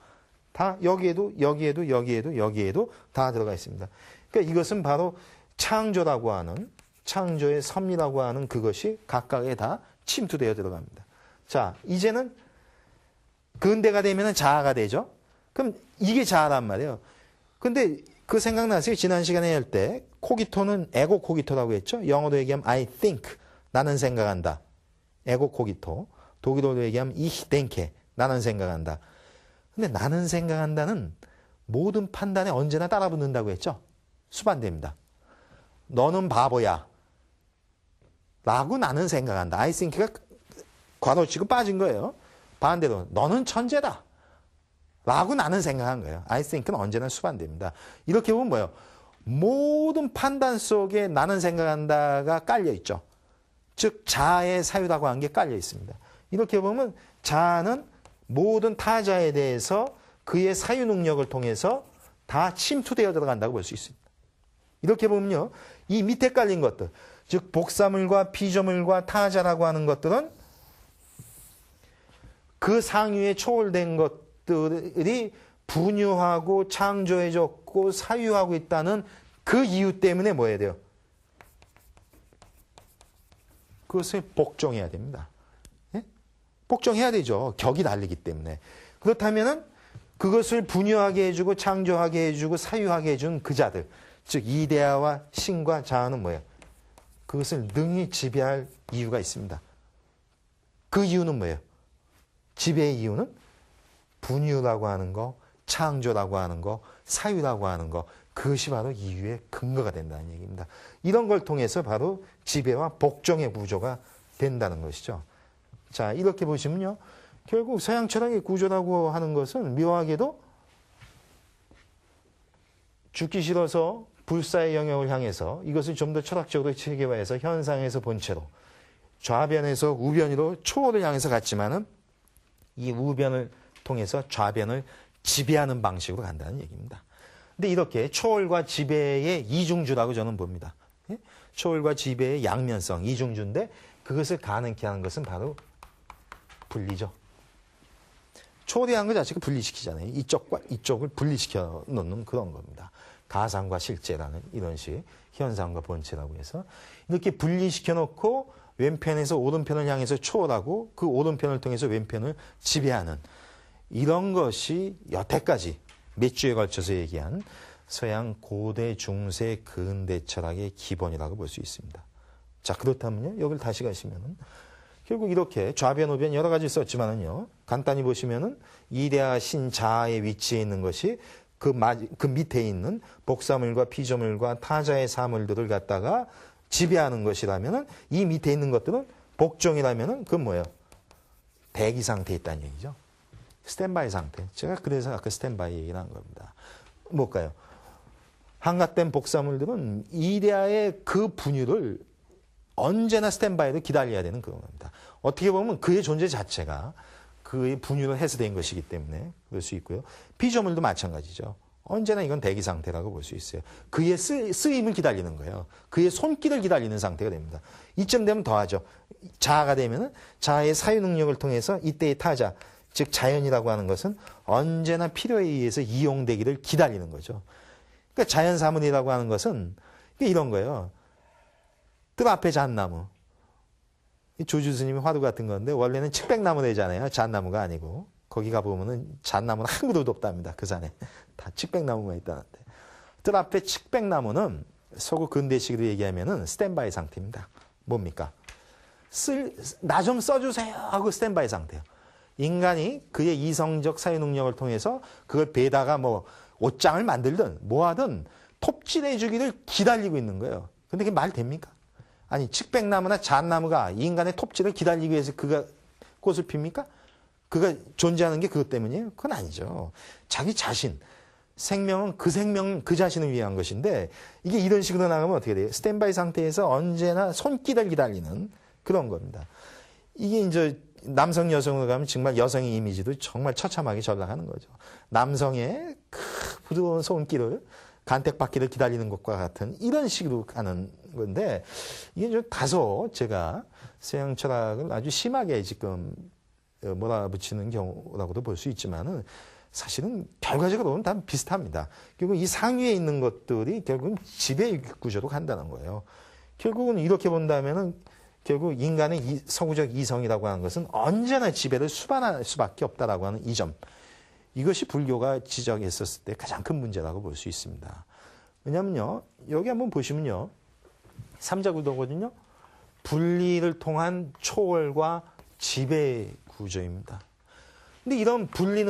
다 여기에도 다 들어가 있습니다. 그러니까 이것은 바로 창조라고 하는 창조의 섭리라고 하는 그것이 각각에 다 침투되어 들어갑니다. 자, 이제는 근대가 되면 자아가 되죠. 그럼 이게 자아란 말이에요. 근데 그 생각나세요? 지난 시간에 할 때 코기토는 에고 코기토라고 했죠. 영어로 얘기하면 I think, 나는 생각한다. 에고 코기토. 독일어로 얘기하면 ich denke, 나는 생각한다. 근데 나는 생각한다는 모든 판단에 언제나 따라붙는다고 했죠. 수반됩니다. 너는 바보야. 라고 나는 생각한다. I think가 괄호치고 빠진 거예요. 반대로 너는 천재다. 라고 나는 생각한 거예요. I think는 언제나 수반됩니다. 이렇게 보면 뭐예요? 모든 판단 속에 나는 생각한다가 깔려 있죠. 즉 자아의 사유라고 하는 게 깔려 있습니다. 이렇게 보면 자아는 모든 타자에 대해서 그의 사유 능력을 통해서 다 침투되어 들어간다고 볼 수 있습니다. 이렇게 보면요. 이 밑에 깔린 것들, 즉 복사물과 피조물과 타자라고 하는 것들은 그 상위에 초월된 것들이 분유하고 창조해졌고 사유하고 있다는 그 이유 때문에 뭐 해야 돼요? 그것을 복종해야 됩니다. 예? 복종해야 되죠. 격이 다르기 때문에. 그렇다면은 그것을 분유하게 해주고 창조하게 해주고 사유하게 해준 그 자들, 즉 이데아와 신과 자아는 뭐예요? 그것을 능히 지배할 이유가 있습니다. 그 이유는 뭐예요? 지배의 이유는 분유라고 하는 거, 창조라고 하는 거, 사유라고 하는 거, 그것이 바로 이유의 근거가 된다는 얘기입니다. 이런 걸 통해서 바로 지배와 복종의 구조가 된다는 것이죠. 자, 이렇게 보시면요. 결국 서양 철학의 구조라고 하는 것은 묘하게도 죽기 싫어서 불사의 영역을 향해서 이것을 좀 더 철학적으로 체계화해서 현상에서 본체로, 좌변에서 우변으로 초월을 향해서 갔지만은 이 우변을 통해서 좌변을 지배하는 방식으로 간다는 얘기입니다. 근데 이렇게 초월과 지배의 이중주라고 저는 봅니다. 초월과 지배의 양면성, 이중주인데 그것을 가능케 하는 것은 바로 분리죠. 초월이라는 것 자체가 분리시키잖아요. 이쪽과 이쪽을 분리시켜 놓는 그런 겁니다. 가상과 실제라는 이런 식, 현상과 본체라고 해서 이렇게 분리시켜 놓고 왼편에서 오른편을 향해서 초월하고 그 오른편을 통해서 왼편을 지배하는 이런 것이 여태까지 몇 주에 걸쳐서 얘기한 서양 고대, 중세, 근대 철학의 기본이라고 볼 수 있습니다. 자, 그렇다면요. 여기를 다시 가시면은 결국 이렇게 좌변, 우변 여러 가지 썼지만은요. 간단히 보시면은 이데아, 신, 자아의 위치에 있는 것이 그 밑에 있는 복사물과 피조물과 타자의 사물들을 갖다가 지배하는 것이라면은 이 밑에 있는 것들은 복종이라면은 그건 뭐예요? 대기 상태에 있다는 얘기죠. 스탠바이 상태. 제가 그래서 아까 스탠바이 얘기를 한 겁니다. 뭘까요? 한갓된 복사물들은 이데아의 그 분유를 언제나 스탠바이로 기다려야 되는 그런 겁니다. 어떻게 보면 그의 존재 자체가 그의 분유로 해서 된 것이기 때문에 그럴 수 있고요. 피조물도 마찬가지죠. 언제나 이건 대기 상태라고 볼 수 있어요. 그의 쓰임을 기다리는 거예요. 그의 손길을 기다리는 상태가 됩니다. 이쯤 되면 더하죠. 자아가 되면은 자아의 사유 능력을 통해서 이때의 타자, 즉 자연이라고 하는 것은 언제나 필요에 의해서 이용되기를 기다리는 거죠. 그러니까 자연사물이라고 하는 것은 이런 거예요. 뜰 앞에 잣나무. 조주 스님이 화두 같은 건데 원래는 칡백나무 되잖아요. 잣나무가 아니고. 거기 가보면은 잣나무는 한 그루도 없답니다. 그 산에. 다 칡백나무만 있다는데. 뜰 앞에 칡백나무는 서구 근대식으로 얘기하면은 스탠바이 상태입니다. 뭡니까? 나 좀 써주세요 하고 스탠바이 상태예요. 인간이 그의 이성적 사유 능력을 통해서 그걸 베다가 뭐 옷장을 만들든 뭐 하든 톱질해 주기를 기다리고 있는 거예요. 근데 그게 말 됩니까? 아니, 칡백나무나 잣나무가 인간의 톱질을 기다리기 위해서 그가 꽃을 핍니까? 그가 존재하는 게 그것 때문이에요? 그건 아니죠. 자기 자신, 생명은 그 자신을 위한 것인데 이게 이런 식으로 나가면 어떻게 돼요? 스탠바이 상태에서 언제나 손길을 기다리는 그런 겁니다. 이게 이제 남성, 여성으로 가면 정말 여성의 이미지도 정말 처참하게 전락하는 거죠. 남성의 부드러운 손길을 간택받기를 기다리는 것과 같은 이런 식으로 가는 건데 이게 좀 다소 제가 서양 철학을 아주 심하게 지금 몰아붙이는 경우라고도 볼 수 있지만은 사실은 결과적으로는 다 비슷합니다. 결국 이 상위에 있는 것들이 결국은 지배 구조로 간다는 거예요. 결국은 이렇게 본다면은 결국 인간의 서구적 이성이라고 하는 것은 언제나 지배를 수반할 수밖에 없다라고 하는 이 점. 이것이 불교가 지적했었을 때 가장 큰 문제라고 볼 수 있습니다. 왜냐면요, 여기 한번 보시면요, 삼자구도거든요. 분리를 통한 초월과 지배 구조입니다. 근데 이런 분리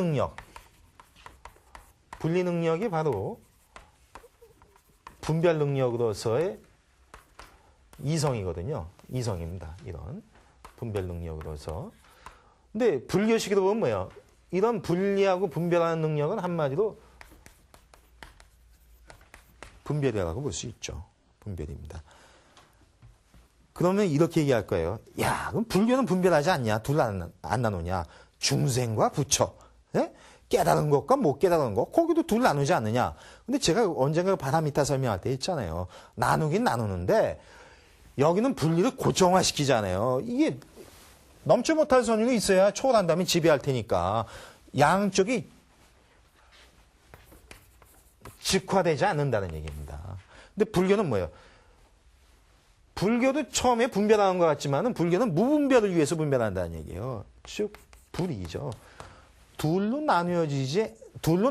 능력이 바로 분별 능력으로서의 이성이거든요. 이성입니다. 이런 분별 능력으로서. 근데 불교식으로 보면 뭐예요? 이런 분리하고 분별하는 능력은 한마디로 분별이라고 볼 수 있죠. 분별입니다. 그러면 이렇게 얘기할 거예요. 야, 그럼 불교는 분별하지 않냐? 둘 안 나누냐? 중생과 부처. 예? 깨달은 것과 못 깨달은 것. 거기도 둘 나누지 않느냐? 근데 제가 언젠가 바라미타 설명할 때 했잖아요. 나누긴 나누는데 여기는 분리를 고정화시키잖아요. 이게 넘지 못할 선율이 있어야 초월한 다음에 지배할 테니까 양쪽이 직화되지 않는다는 얘기입니다. 근데 불교는 뭐예요? 불교도 처음에 분별하는 것 같지만은 불교는 무분별을 위해서 분별한다는 얘기예요. 쭉 불이죠. 둘로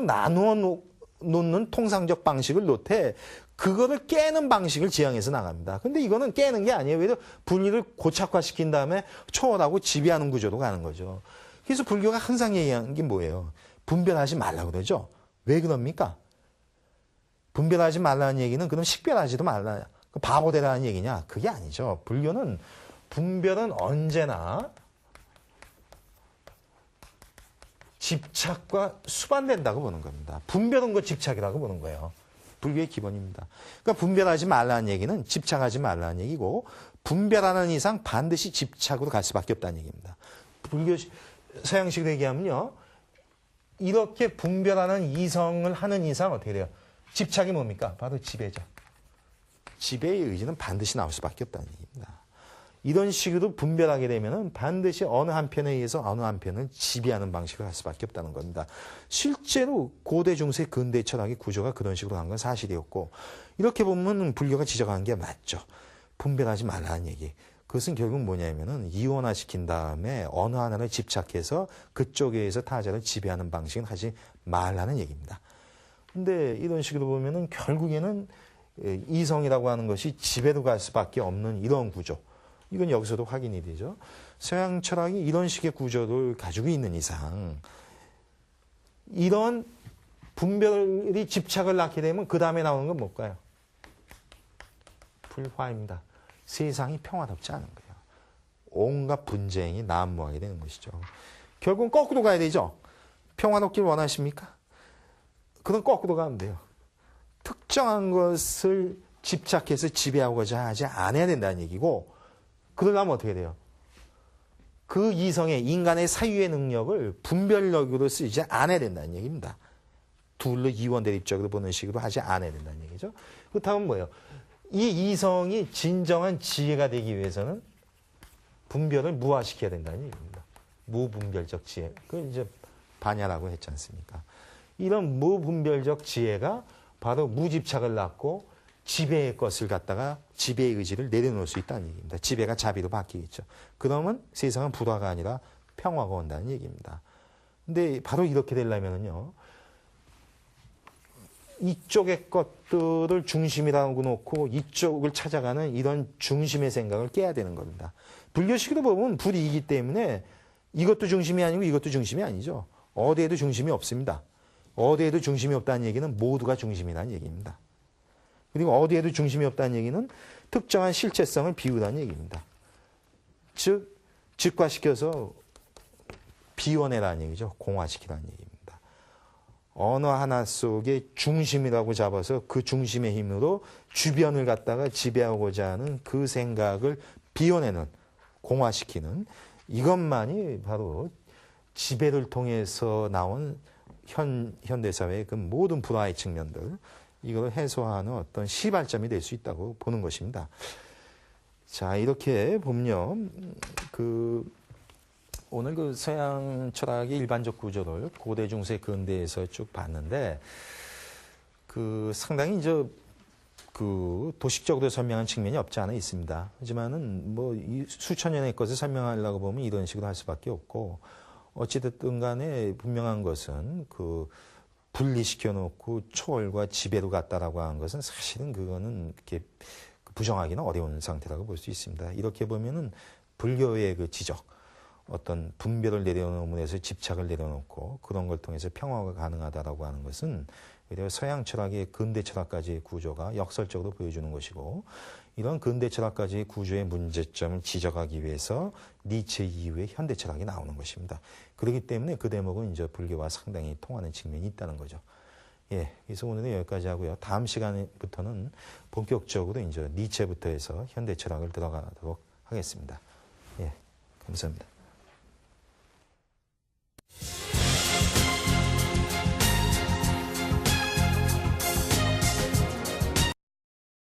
나누어 놓는 통상적 방식을 놓되 그거를 깨는 방식을 지향해서 나갑니다. 근데 이거는 깨는 게 아니에요. 왜냐면 분리를 고착화시킨 다음에 초월하고 지배하는 구조로 가는 거죠. 그래서 불교가 항상 얘기하는 게 뭐예요? 분별하지 말라고 그러죠. 왜 그럽니까? 분별하지 말라는 얘기는 그럼 식별하지도 말라. 바보 되라는 얘기냐? 그게 아니죠. 불교는 분별은 언제나 집착과 수반된다고 보는 겁니다. 분별은 그 집착이라고 보는 거예요. 불교의 기본입니다. 그러니까 분별하지 말라는 얘기는 집착하지 말라는 얘기고 분별하는 이상 반드시 집착으로 갈 수밖에 없다는 얘기입니다. 불교 서양식으로 얘기하면요. 이렇게 분별하는 이성을 하는 이상 어떻게 돼요? 집착이 뭡니까? 바로 지배죠. 지배의 의지는 반드시 나올 수밖에 없다는 얘기입니다. 이런 식으로 분별하게 되면 반드시 어느 한편에 의해서 어느 한편을 지배하는 방식을 할 수밖에 없다는 겁니다. 실제로 고대 중세 근대 철학의 구조가 그런 식으로 간 건 사실이었고 이렇게 보면 불교가 지적한 게 맞죠. 분별하지 말라는 얘기. 그것은 결국 뭐냐면은 이원화시킨 다음에 어느 하나를 집착해서 그쪽에 의해서 타자를 지배하는 방식은 하지 말라는 얘기입니다. 근데 이런 식으로 보면은 결국에는 이성이라고 하는 것이 지배로 갈 수밖에 없는 이런 구조. 이건 여기서도 확인이 되죠. 서양 철학이 이런 식의 구조를 가지고 있는 이상 이런 분별이 집착을 낳게 되면 그 다음에 나오는 건 뭘까요? 불화입니다. 세상이 평화롭지 않은 거예요. 온갖 분쟁이 난무하게 되는 것이죠. 결국은 거꾸로 가야 되죠. 평화롭길 원하십니까? 그럼 거꾸로 가면 돼요. 특정한 것을 집착해서 지배하고자 하지 않아야 된다는 얘기고 그러려면 어떻게 돼요? 그 이성의 인간의 사유의 능력을 분별력으로 쓰지 않아야 된다는 얘기입니다. 둘로 이원대립적으로 보는 식으로 하지 않아야 된다는 얘기죠. 그렇다면 뭐예요? 이 이성이 진정한 지혜가 되기 위해서는 분별을 무화시켜야 된다는 얘기입니다. 무분별적 지혜. 그걸 이제 반야라고 했지 않습니까? 이런 무분별적 지혜가 바로 무집착을 낳고 지배의 것을 갖다가 지배의 의지를 내려놓을 수 있다는 얘기입니다. 지배가 자비로 바뀌겠죠. 그러면 세상은 불화가 아니라 평화가 온다는 얘기입니다. 근데 바로 이렇게 되려면요. 이쪽의 것들을 중심이라고 놓고 이쪽을 찾아가는 이런 중심의 생각을 깨야 되는 겁니다. 불교식으로 보면 불이기 때문에 이것도 중심이 아니고 이것도 중심이 아니죠. 어디에도 중심이 없습니다. 어디에도 중심이 없다는 얘기는 모두가 중심이라는 얘기입니다. 그리고 어디에도 중심이 없다는 얘기는 특정한 실체성을 비우라는 얘기입니다. 즉, 즉화시켜서 비워내라는 얘기죠. 공화시키라는 얘기입니다. 언어 하나 속에 중심이라고 잡아서 그 중심의 힘으로 주변을 갖다가 지배하고자 하는 그 생각을 비워내는, 공화시키는 이것만이 바로 지배를 통해서 나온 현대사회의 그 모든 불화의 측면들, 이걸 해소하는 어떤 시발점이 될 수 있다고 보는 것입니다. 자, 이렇게 보면 오늘 그 서양 철학의 일반적 구조를 고대, 중세, 근대에서 쭉 봤는데 상당히 이제 도식적으로 설명한 측면이 없지 않아 있습니다. 하지만은 뭐 이 수천 년의 것을 설명하려고 보면 이런 식으로 할 수밖에 없고 어찌됐든 간에 분명한 것은 분리시켜 놓고 초월과 지배로 갔다라고 하는 것은 사실은 그거는 이렇게 부정하기는 어려운 상태라고 볼 수 있습니다. 이렇게 보면은 불교의 그 지적, 어떤 분별을 내려놓으면서 집착을 내려놓고 그런 걸 통해서 평화가 가능하다라고 하는 것은 오히려 서양 철학의 근대 철학까지의 구조가 역설적으로 보여주는 것이고 이런 근대 철학까지의 구조의 문제점을 지적하기 위해서 니체 이후의 현대 철학이 나오는 것입니다. 그렇기 때문에 그 대목은 이제 불교와 상당히 통하는 측면이 있다는 거죠. 예, 그래서 오늘은 여기까지 하고요. 다음 시간부터는 본격적으로 이제 니체부터 해서 현대 철학을 들어가도록 하겠습니다. 예, 감사합니다.